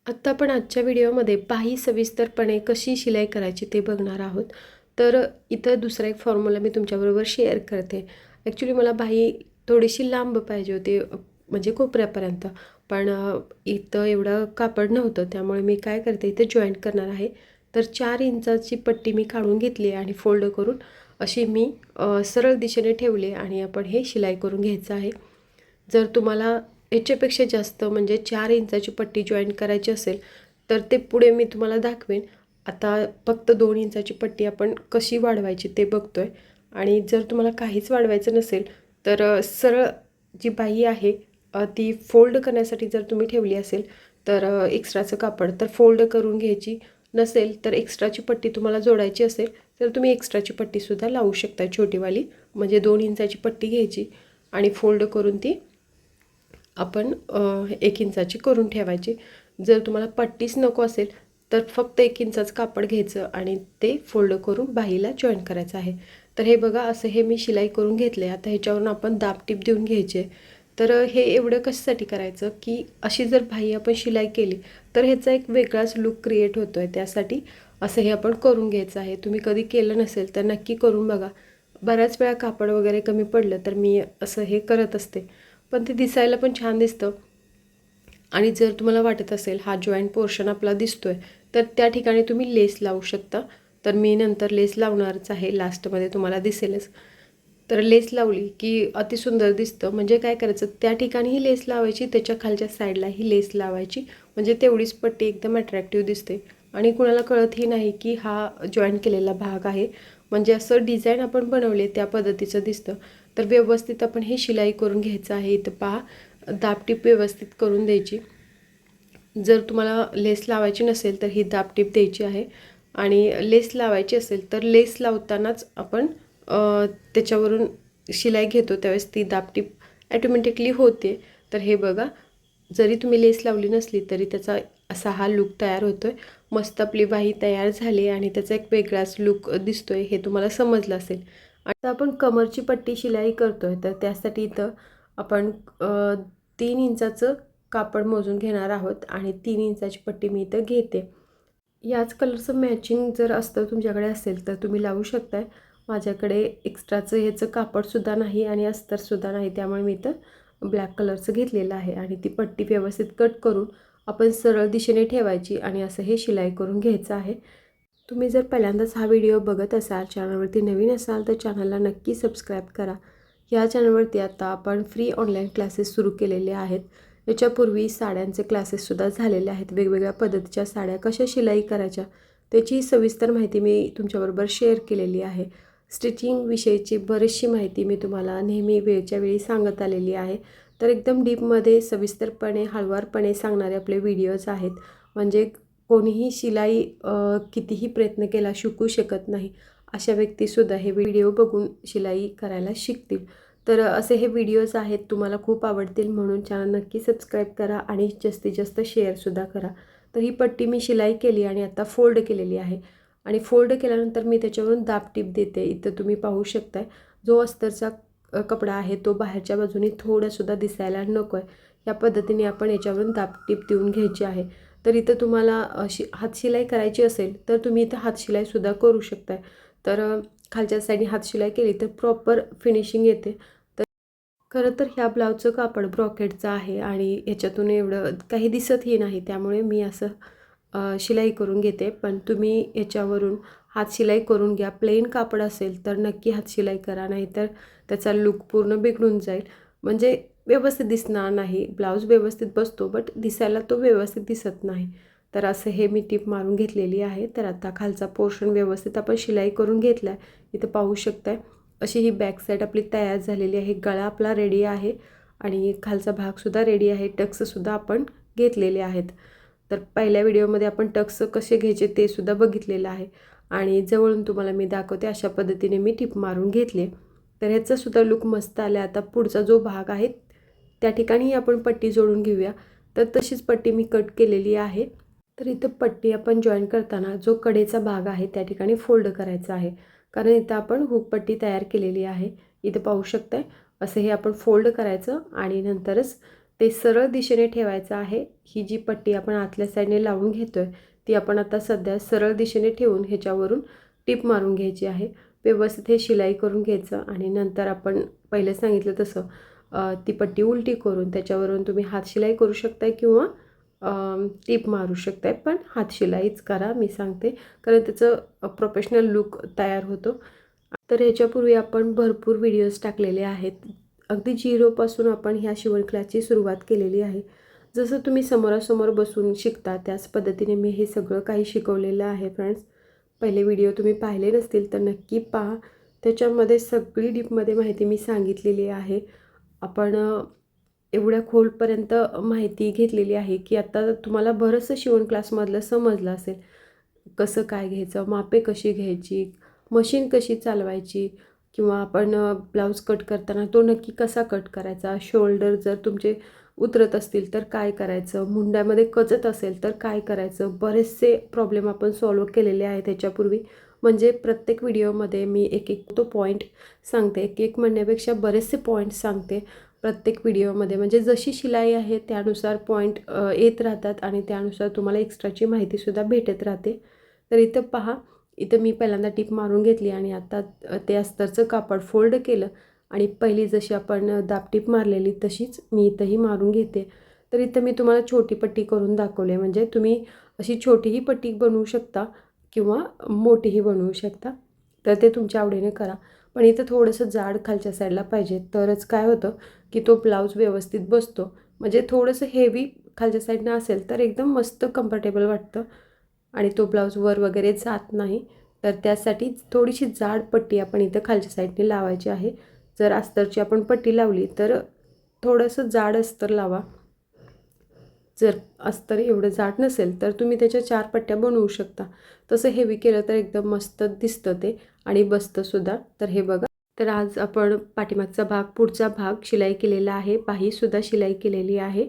आत्ता आपण आजच्या व्हिडिओमध्ये बाही सविस्तरपणे कशी शिलाई करायची ते बघणार आहोत. तर इथं दुसरा एक फॉर्म्युला मी तुमच्याबरोबर शेअर करते. ॲक्च्युली मला बाही थोडीशी लांब पाहिजे होती, म्हणजे कोपऱ्यापर्यंत. पण इथं एवढं कापड नव्हतं, त्यामुळे मी काय करते, इथे जॉईंट करणार आहे. तर 4 इंचाची पट्टी मी काढून घेतली आणि फोल्ड करून अशी मी सरळ दिशेने ठेवली आणि आपण हे शिलाई करून घ्यायचं आहे. जर तुम्हाला याच्यापेक्षा जास्त म्हणजे 4 इंचाची पट्टी जॉईन करायची असेल तर ते पुढे मी तुम्हाला दाखवेन. आता फक्त 2 इंचाची पट्टी आपण कशी वाढवायची ते बघतोय. आणि जर तुम्हाला काहीच वाढवायचं नसेल तर सरळ जी बाही आहे ती फोल्ड करण्यासाठी जर तुम्ही ठेवली असेल तर एक्स्ट्राचं कापड तर फोल्ड करून घ्यायची. नसेल तर एक्स्ट्राची पट्टी तुम्हाला जोडायची असेल तर तुम्ही एक्स्ट्राची पट्टीसुद्धा लावू शकता छोटीवाली. म्हणजे 2 इंचाची पट्टी घ्यायची आणि फोल्ड करून ती आपण 1 इंचाची करून ठेवायची. जर तुम्हाला पट्टीच नको असेल तर फक्त 1 इंचाचं कापड घ्यायचं आणि ते फोल्ड करून बाहीला जॉईन करायचं आहे. तर हे बघा, असं हे मी शिलाई करून घेतले. आता ह्याच्यावरून आपण दाबटीप देऊन घ्यायचे. तर हे एवढं कशासाठी करायचं की अशी जर बाही आपण शिलाई केली तर ह्याचा एक वेगळाच लुक क्रिएट होतो आहे. त्यासाठी असं हे आपण करून घ्यायचं आहे. तुम्ही कधी केलं नसेल तर नक्की करून बघा. बऱ्याच वेळा कापड वगैरे कमी पडलं तर मी असं हे करत असते. पण ते दिसायला पण छान दिसतं. आणि जर तुम्हाला वाटत असेल हा जॉईंट पोर्शन आपला दिसतोय तर त्या ठिकाणी तुम्ही लेस लावू शकता. तर मी नंतर लेस लावणारच आहे, लास्टमध्ये तुम्हाला दिसेलच. तर लेस लावली की अतिसुंदर दिसतं. म्हणजे काय करायचं, त्या ठिकाणीही लेस लावायची, त्याच्या खालच्या साईडलाही लेस लावायची. म्हणजे तेवढीच पट्टी एकदम अट्रॅक्टिव्ह दिसते आणि कुणाला कळतही नाही की हा जॉईन केलेला भाग आहे. म्हणजे असं डिझाईन आपण बनवले त्या पद्धतीचं दिसतं. तर व्यवस्थित आपण हे शिलाई करून घ्यायचं आहे. इथं पहा, दाबटीप व्यवस्थित करून द्यायची. जर तुम्हाला लेस लावायची नसेल तर ही दाबटीप द्यायची आहे. आणि लेस लावायची असेल तर लेस लावतानाच आपण त्याच्यावरून शिलाई घेतो त्यावेळेस ती दाबटीप ॲटोमॅटिकली होते. तर हे बघा, जरी तुम्ही लेस लावली नसली तरी त्याचा असा हा लूक तयार होतो आहे. मस्त आपली बाही तयार झाली आणि त्याचा एक वेगळाच लूक दिसतो आहे, हे तुम्हाला समजलं असेल. आता आपण कमरची पट्टी शिलाई करतो आहे, तर त्यासाठी इथं आपण 3 इंचाचं कापड मोजून घेणार आहोत आणि 3 इंचाची पट्टी मी इथं घेते. याच कलरचं मॅचिंग जर अस्तर तुमच्याकडे असेल तर तुम्ही लावू शकताय. माझ्याकडे एक्स्ट्राचं ह्याचं कापडसुद्धा नाही आणि अस्तरसुद्धा नाही, त्यामुळे मी इथं ब्लॅक कलरचं घेतलेलं आहे. आणि ती पट्टी व्यवस्थित कट करून आपण सरळ दिशेने ठेवायची आणि असं हे शिलाई करून घ्यायचं आहे. तुम्ही जर पहिल्यांदाच हा व्हिडिओ बघत असाल, चॅनलवरती नवीन असाल तर चॅनलला नक्की सबस्क्राईब करा. या चॅनलवरती आता आपण फ्री ऑनलाईन क्लासेस सुरू केलेले आहेत. याच्यापूर्वी साड्यांचे क्लासेससुद्धा झालेले आहेत. वेगवेगळ्या पद्धतीच्या साड्या कशा शिलाई करायच्या त्याची सविस्तर माहिती मी तुमच्याबरोबर शेअर केलेली आहे. स्टिचिंगविषयीची बरीचशी माहिती मी तुम्हाला नेहमी वेळच्या वेळी सांगत आलेली आहे. तर एकदम डीपमध्ये सविस्तरपणे हळूवारपणे सांगणारे आपले व्हिडिओज आहेत. म्हणजे कोणीही शिलाई कितीही प्रयत्न केला शिकू शकत नाही, अशा व्यक्तीसुद्धा हे व्हिडिओ बघून शिलाई करायला शिकतील. तर असे हे व्हिडिओज आहेत, तुम्हाला खूप आवडतील, म्हणून चॅनल नक्की सबस्क्राईब करा आणि जास्तीत जास्त शेअरसुद्धा करा. तर ही पट्टी मी शिलाई केली आणि आता फोल्ड केलेली आहे. आणि फोल्ड केल्यानंतर मी त्याच्यावरून दाबटीप देते. इथं तुम्ही पाहू शकताय, जो अस्तरचा कपडा आहे तो बाहेरच्या बाजूने थोडासुद्धा दिसायला नको आहे. या पद्धतीने आपण याच्यावरून दाबटीप देऊन घ्यायची आहे. तर इथं तुम्हाला हातशिलाई करायची असेल तर तुम्ही इथं हातशिलाईसुद्धा करू शकताय. तर खालच्या साईडने हातशिलाई केली तर प्रॉपर फिनिशिंग येते. तर खरं तर ह्या ब्लाऊजचं कापड ब्रॉकेटचं आहे आणि ह्याच्यातून एवढं काही दिसतही नाही, त्यामुळे मी असं शिलाई करून घेते. पण तुम्ही ह्याच्यावरून हातशिलाई करून घ्या. प्लेन कापड असेल तर नक्की हातशिलाई करा, नाहीतर त्याचा लूक पूर्ण बिघडून जाईल. म्हणजे व्यवस्थित दिसणार नाही. ब्लाऊज व्यवस्थित बसतो बट दिसायला तो व्यवस्थित दिसत नाही. तर असं हे मी टीप मारून घेतलेली आहे. तर आता खालचा पोर्शन व्यवस्थित आपण शिलाई करून घेतला आहे. इथं पाहू शकताय, अशी ही बॅक साईड आपली तयार झालेली आहे. गळा आपला रेडी आहे आणि खालचा भागसुद्धा रेडी आहे. टक्ससुद्धा आपण घेतलेले आहेत. तर पहिल्या व्हिडिओमध्ये आपण टक्स कसे घ्यायचे ते सुद्धा बघितलेलं आहे आणि जवळून तुम्हाला मी दाखवते. अशा पद्धतीने मी टिप मारून घेतले. तर ह्याचासुद्धा लूक मस्त आला. आता पुढचा जो भाग आहे त्या ठिकाणी आपण पट्टी जोडून घेऊया. तर तशीच पट्टी मी कट केलेली आहे. तर इथं पट्टी आपण जॉईन करताना जो कडेचा भाग आहे त्या ठिकाणी फोल्ड करायचा आहे, कारण इथं आपण हुक पट्टी तयार केलेली आहे. इथं पाहू शकताय, असं हे आपण फोल्ड करायचं आणि नंतरच ते सरळ दिशेने ठेवायचं आहे. ही जी पट्टी आपण आतल्या साईडने लावून घेतो आहे ती आपण आता सध्या सरळ दिशेने ठेवून ह्याच्यावरून टिप मारून घ्यायची आहे. व्यवस्थित हे शिलाई करून घ्यायचं आणि नंतर आपण पहिले सांगितलं तसं ती पट्टी उलटी करून त्याच्यावरून तुम्ही हात शिलाई करू शकताय किंवा टीप मारू शकताय, पण हात शिलाईच करा मी सांगते, कारण त्याचं प्रोफेशनल लुक तयार होतो. तर ह्याच्यापूर्वी आपण भरपूर व्हिडिओज टाकलेले आहेत. अगदी झिरोपासून आपण ह्या शिवण क्लासची सुरुवात केलेली आहे. जसं तुम्ही समोरासमोर बसून शिकता त्याच पद्धतीने मी हे सगळं काही शिकवलेलं आहे फ्रेंड्स. पहिले व्हिडिओ तुम्ही पाहिले नसतील तर नक्की पहा. त्याच्यामध्ये सगळी डीपमध्ये माहिती मी सांगितलेली आहे. आपण एवढ्या खोलपर्यंत माहिती घेतलेली आहे की आता तुम्हाला बरंचसं शिवण क्लासमधलं समजलं असेल. कसं काय घ्यायचं, मापे कशी घ्यायची, मशीन कशी चालवायची, किंवा आपण ब्लाऊज कट करताना तो नक्की कसा कट करायचा, शोल्डर जर तुमचे उतरत असतील तर काय करायचं, मुंड्यामध्ये कचत असेल तर काय करायचं. बरेचसे प्रॉब्लेम आपण सॉल्व केलेले आहेत त्याच्यापूर्वी. म्हणजे प्रत्येक व्हिडिओमध्ये मी एक एक तो पॉईंट सांगते, एक एक म्हणण्यापेक्षा बरेचसे पॉईंट्स सांगते प्रत्येक व्हिडिओमध्ये. म्हणजे जशी शिलाई आहे त्यानुसार पॉईंट येत राहतात आणि त्यानुसार तुम्हाला एक्स्ट्राची माहितीसुद्धा भेटत राहते. तर इथं पहा, इथं मी पहिल्यांदा टिप मारून घेतली आणि आता ते अस्तरचं कापड फोल्ड केलं आणि पहिली जशी आपण दाबटीप मारलेली तशीच मी इथंही मारून घेते. तर इथं मी तुम्हाला छोटी पट्टी करून दाखवले. म्हणजे तुम्ही अशी छोटीही पट्टी बनवू शकता किंवा मोठीही बनवू शकता, तर ते तुमच्या आवडीने करा. पण इथं थोडंसं जाड खालच्या साईडला पाहिजे, तरच काय होतं की तो ब्लाऊज व्यवस्थित बसतो. म्हणजे थोडंसं हेवी खालच्या साईडनं असेल तर एकदम मस्त कम्फर्टेबल वाटतं आणि तो ब्लाऊज वर वगैरे जात नाही. तर त्यासाठी थोडीशी जाड पट्टी आपण इथं खालच्या साईडने लावायची आहे. जर अस्तरची आपण पट्टी लावली तर थोडंसं जाड अस्तर लावा. जर अस्तर एवढं जाड नसेल तर तुम्ही त्याच्या 4 पट्ट्या बनवू शकता. तसं हेवी केलं तर एकदम मस्त दिसतं ते आणि बसतंसुद्धा. तर हे बघा, तर आज आपण पाठीमागचा भाग, पुढचा भाग शिलाई केलेला आहे. बाहीसुद्धा शिलाई केलेली आहे.